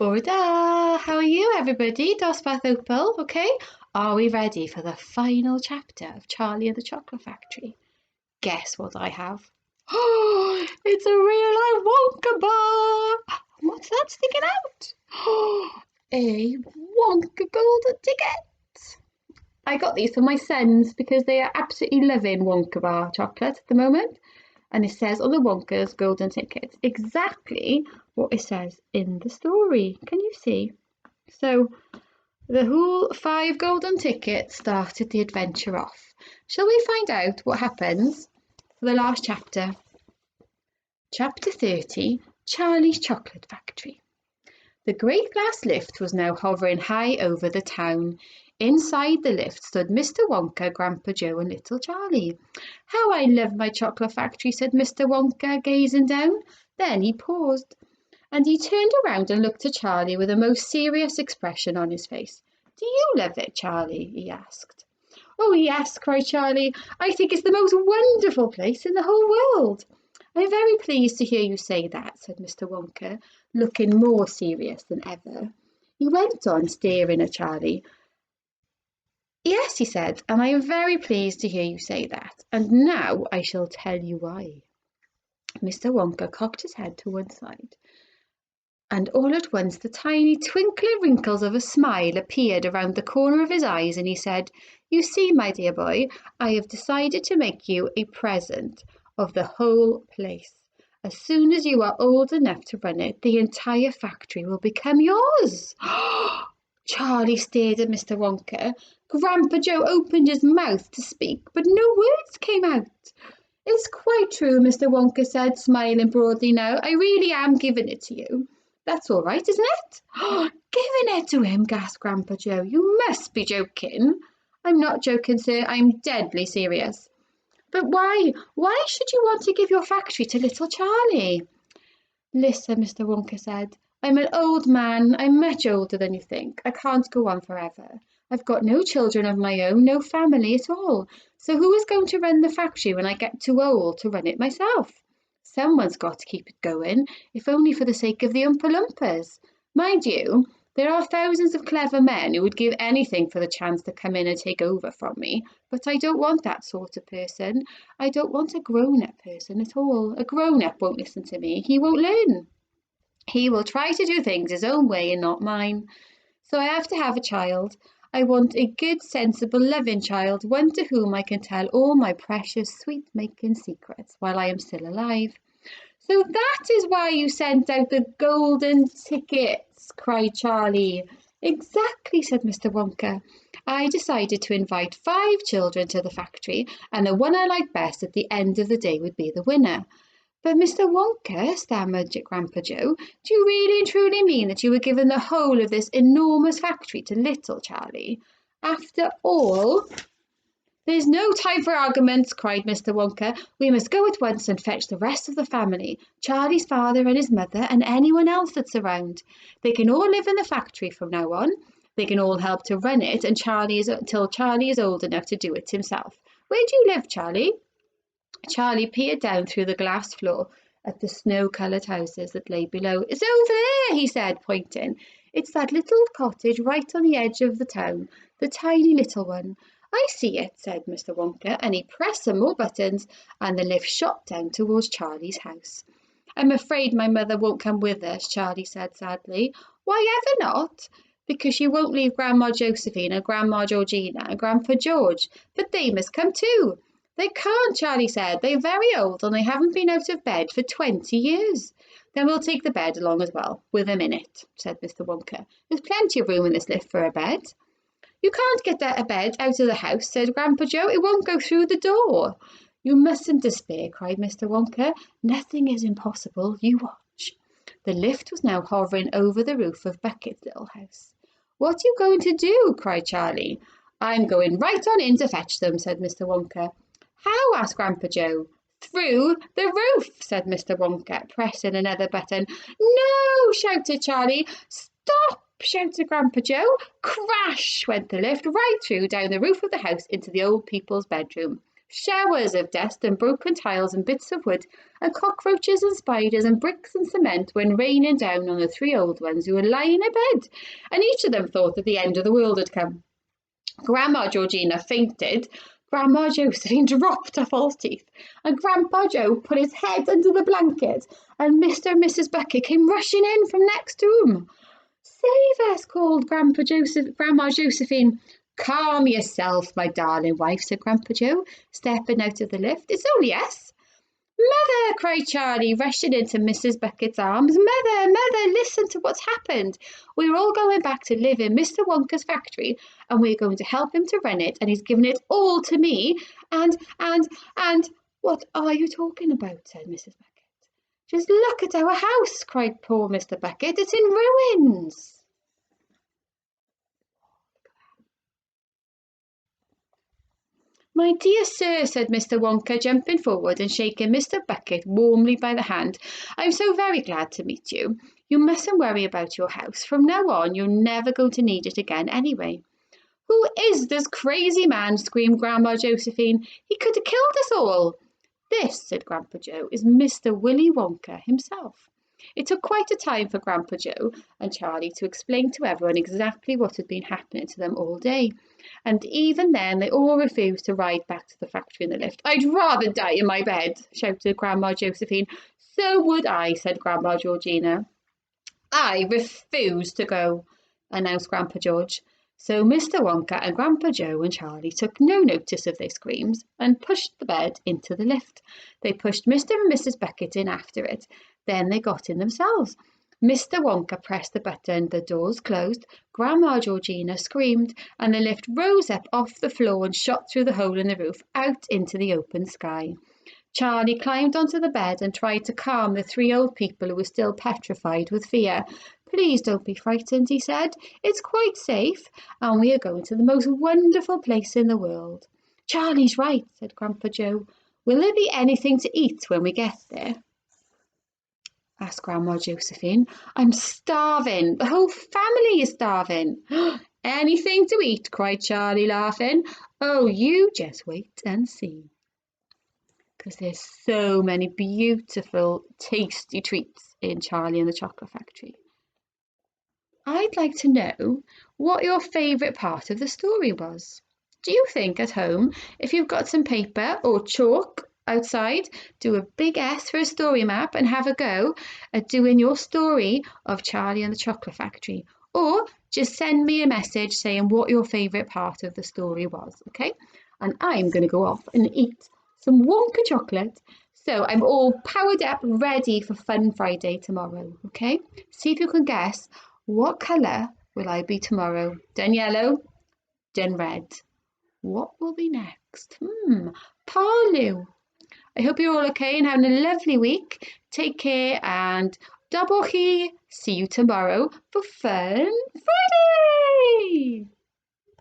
Borda, how are you everybody? Dosbarth Opal, okay? Are we ready for the final chapter of Charlie and the Chocolate Factory? Guess what I have? Oh, it's a real Wonka bar! What's that sticking out? Oh, a Wonka golden ticket! I got these for my sons because they are absolutely loving Wonka bar chocolate at the moment. And it says on the Wonka's golden tickets exactly what it says in the story. Can you see? So the whole 5 golden tickets started the adventure off. Shall we find out what happens for the last chapter? Chapter 30, Charlie's Chocolate Factory. The great glass lift was now hovering high over the town. Inside the lift stood Mr. Wonka, Grandpa Joe and little Charlie. "How I love my chocolate factory," said Mr. Wonka, gazing down. Then he paused, and he turned around and looked at Charlie with a most serious expression on his face. "Do you love it, Charlie?" he asked. "Oh, yes," cried Charlie. "I think it's the most wonderful place in the whole world." "I'm very pleased to hear you say that," said Mr. Wonka, looking more serious than ever. He went on staring at Charlie. "Yes," he said, "and I am very pleased to hear you say that. And now I shall tell you why." Mr. Wonka cocked his head to one side, and all at once the tiny twinkling wrinkles of a smile appeared around the corner of his eyes, and he said, "You see, my dear boy, I have decided to make you a present of the whole place. As soon as you are old enough to run it, the entire factory will become yours." Charlie stared at Mr. Wonka. Grandpa Joe opened his mouth to speak, but no words came out. "It's quite true," Mr. Wonka said, smiling broadly now. "I really am giving it to you." "That's all right, isn't it?" "Giving it to him?" gasped Grandpa Joe. "You must be joking." "I'm not joking, sir. I'm deadly serious." "But why? Why should you want to give your factory to little Charlie?" "Listen," Mr. Wonka said. "I'm an old man. I'm much older than you think. I can't go on forever. I've got no children of my own, no family at all. So who is going to run the factory when I get too old to run it myself? Someone's got to keep it going, if only for the sake of the Oompa Loompas. Mind you, there are thousands of clever men who would give anything for the chance to come in and take over from me. But I don't want that sort of person. I don't want a grown-up person at all. A grown-up won't listen to me. He won't learn. He will try to do things his own way and not mine. So I have to have a child. I want a good, sensible, loving child, one to whom I can tell all my precious, sweet-making secrets while I am still alive." "So that is why you sent out the golden tickets," cried Charlie. "Exactly," said Mr. Wonka. "I decided to invite 5 children to the factory, and the one I like best at the end of the day would be the winner." "But Mr. Wonka," stammered Grandpa Joe, "do you really and truly mean that you were giving the whole of this enormous factory to little Charlie? After all—" "There's no time for arguments," cried Mr. Wonka. "We must go at once and fetch the rest of the family, Charlie's father and his mother and anyone else that's around. They can all live in the factory from now on. They can all help to run it until Charlie is old enough to do it himself. Where do you live, Charlie?" Charlie peered down through the glass floor at the snow-coloured houses that lay below. "It's over there," he said, pointing. "It's that little cottage right on the edge of the town, the tiny little one." "I see it," said Mr. Wonka, and he pressed some more buttons, and the lift shot down towards Charlie's house. "I'm afraid my mother won't come with us," Charlie said sadly. "Why ever not?" "Because she won't leave Grandma Josephine and Grandma Georgina and Grandpa George. But they must come too." "They can't," Charlie said. "They're very old and they haven't been out of bed for 20 years. "Then we'll take the bed along as well, with them in it," said Mr. Wonka. "There's plenty of room in this lift for a bed." "You can't get a bed out of the house," said Grandpa Joe. "It won't go through the door." "You mustn't despair," cried Mr. Wonka. "Nothing is impossible. You watch." The lift was now hovering over the roof of Bucket's little house. "What are you going to do?" cried Charlie. "I'm going right on in to fetch them," said Mr. Wonka. "How?" asked Grandpa Joe. "Through the roof," said Mr. Wonka, pressing another button. "No!" shouted Charlie. "Stop!" shouted Grandpa Joe. Crash went the lift right through down the roof of the house into the old people's bedroom. Showers of dust and broken tiles and bits of wood, and cockroaches and spiders and bricks and cement went raining down on the three old ones who were lying in bed, and each of them thought that the end of the world had come. Grandma Georgina fainted, Grandma Josephine dropped her false teeth, and Grandpa Joe put his head under the blanket, and Mr. and Mrs. Bucket came rushing in from next room. "Save us," called Grandma Josephine. "Calm yourself, my darling wife," said Grandpa Joe, stepping out of the lift. "It's only us." "Mother!" cried Charlie, rushing into Mrs. Bucket's arms. "Mother, Mother, listen to what's happened. We're all going back to live in Mr. Wonka's factory, and we're going to help him to run it, and he's given it all to me, and—" "What are you talking about?" said Mrs. Bucket. "Just look at our house," cried poor Mr. Bucket. "It's in ruins." "My dear sir," said Mr. Wonka, jumping forward and shaking Mr. Bucket warmly by the hand, "I'm so very glad to meet you. You mustn't worry about your house. From now on, you're never going to need it again anyway." "Who is this crazy man?" screamed Grandma Josephine. "He could have killed us all." "This," said Grandpa Joe, "is Mr. Willy Wonka himself." It took quite a time for Grandpa Joe and Charlie to explain to everyone exactly what had been happening to them all day, and even then they all refused to ride back to the factory in the lift. "I'd rather die in my bed," shouted Grandma Josephine. "So would I," said Grandma Georgina. "I refuse to go," announced Grandpa George. So Mr. Wonka and Grandpa Joe and Charlie took no notice of their screams and pushed the bed into the lift. They pushed Mr. and Mrs. Bucket in after it. Then they got in themselves. Mr. Wonka pressed the button, the doors closed, Grandma Georgina screamed, and the lift rose up off the floor and shot through the hole in the roof out into the open sky. Charlie climbed onto the bed and tried to calm the three old people who were still petrified with fear. "Please don't be frightened," he said. "It's quite safe, and we are going to the most wonderful place in the world." "Charlie's right," said Grandpa Joe. "Will there be anything to eat when we get there?" asked Grandma Josephine. "I'm starving. The whole family is starving." "Anything to eat?" cried Charlie, laughing. "Oh, you just wait and see. Because there's so many beautiful, tasty treats in Charlie and the Chocolate Factory." I'd like to know what your favourite part of the story was. Do you think at home, if you've got some paper or chalk outside, do a big S for a story map and have a go at doing your story of Charlie and the Chocolate Factory? Or just send me a message saying what your favourite part of the story was, okay? And I'm going to go off and eat some Wonka chocolate. So I'm all powered up, ready for Fun Friday tomorrow, okay? See if you can guess, what colour will I be tomorrow? Done yellow? Done red? What will be next? Parlu. I hope you're all okay and having a lovely week. Take care and double he. See you tomorrow for Fun Friday.